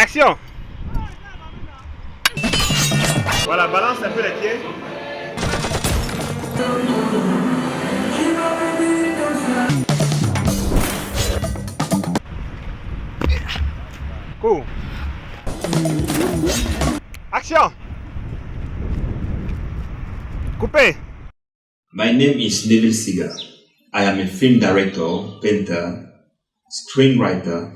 Action! Voilà, balance un peu les pieds. Cool. Action! Coupé. My name is Neville SIGHA. I am a film director, painter, screenwriter.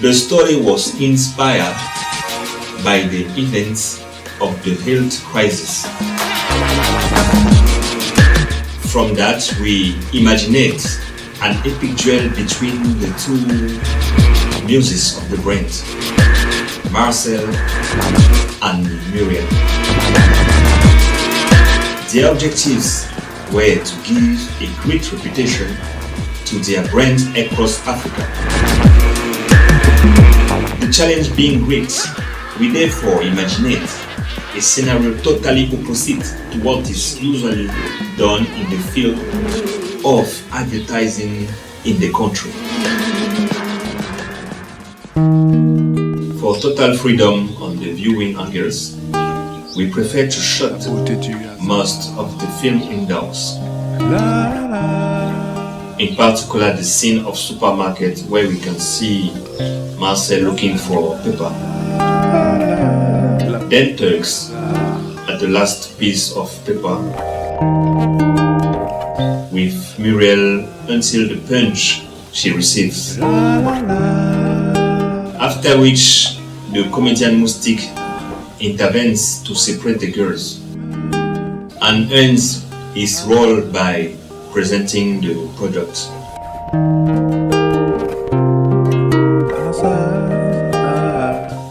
The story was inspired by the events of the health crisis. From that, we imagined an epic duel between the two muses of the brand, Marcelle and Muriel. Their objectives were to give a great reputation to their brand across Africa. The challenge being great, we therefore imagined a scenario totally opposite to what is usually done in the field of advertising in the country. For total freedom on the viewing angles, we prefer to shoot most of the film indoors. In particular, the scene of supermarket where we can see Marcelle looking for pepper. Then Turks at the last piece of pepper with Muriel until the punch she receives. After which the comedian Moustik intervenes to separate the girls and ends his role by presenting the product.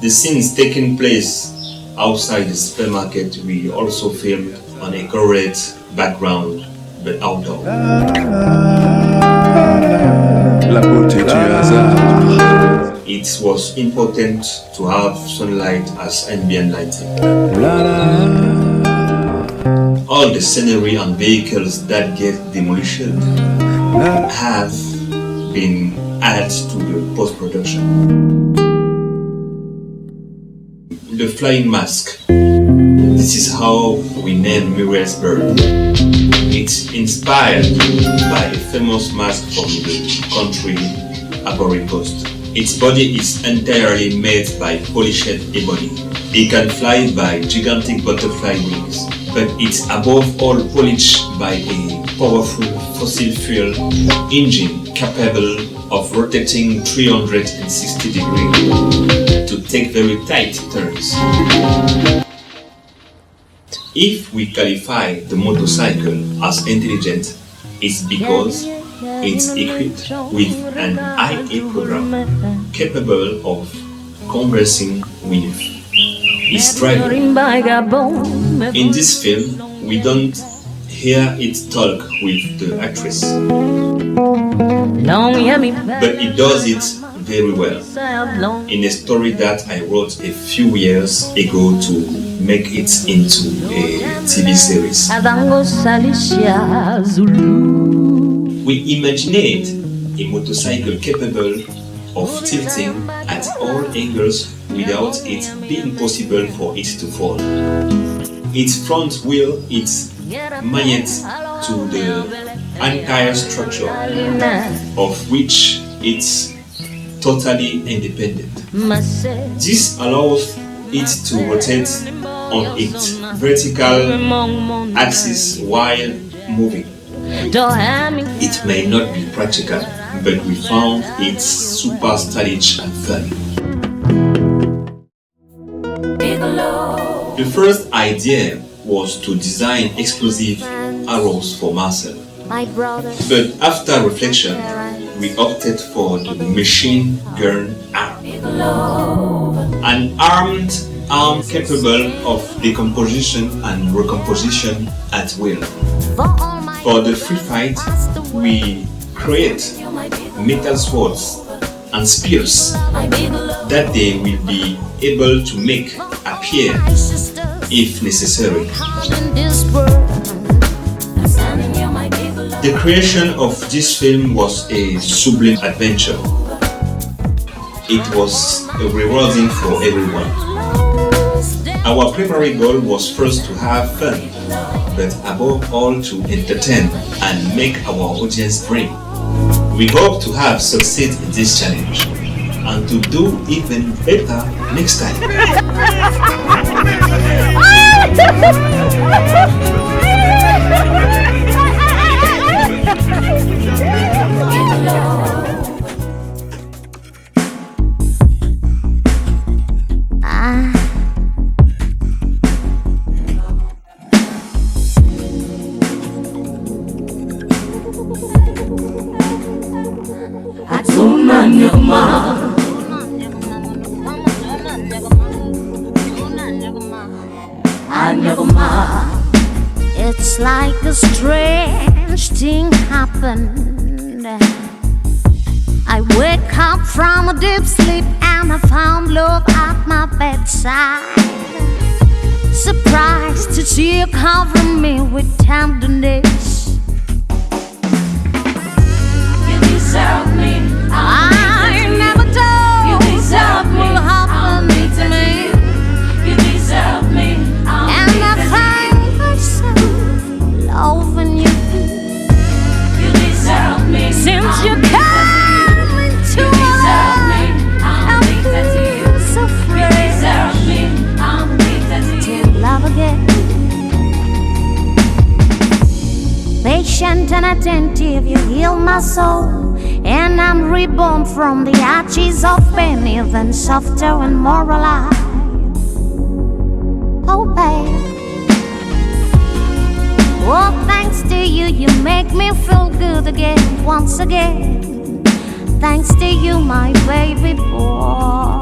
The scenes taking place outside the supermarket we also filmed on a correct background but outdoor. It was important to have sunlight as ambient lighting. All the scenery and vehicles that get demolished have been added to the post-production. The flying mask. This is how we named Muriel's bird. It's inspired by a famous mask from the country Ivory Coast. Its body is entirely made by polished ebony. It can fly by gigantic butterfly wings, but it's above all polished by a powerful fossil fuel engine capable of rotating 360 degrees to take very tight turns. If we qualify the motorcycle as intelligent, it's because it's equipped with an IA program capable of conversing with its driver. In this film, we don't hear it talk with the actress, but it does it very well in a story that I wrote a few years ago to make it into a TV series. We imagined a motorcycle capable of tilting at all angles without it being possible for it to fall. Its front wheel is magnetized to the entire structure, of which it's totally independent. This allows it to rotate on its vertical axis while moving. It may not be practical, but we found it super stylish and fun. The first idea was to design explosive arrows for Marcelle. My brother. But after reflection, we opted for the machine gun arm. An armed arm capable of decomposition and recomposition at will. For the free fight, we create metal swords and spears that they will be able to make appear if necessary. The creation of this film was a sublime adventure. It was rewarding for everyone. Our primary goal was first to have fun, but above all to entertain and make our audience dream. We hope to have succeed in this challenge and to do even better next time. It's like a strange thing happened. I wake up from a deep sleep and I found love at my bedside. Surprised to see you cover me with tenderness. You deserve me. I never told you deserve what will happen to me. You deserve me. And I find myself loving you. You deserve me. Since you come into my life, I'm so free. You deserve me. I'm addicted to love again. Patient and attentive, you heal my soul, and I'm reborn from the ashes of pain, even softer and more alive. Oh, babe. Oh, thanks to you, you make me feel good again, once again. Thanks to you, my baby boy.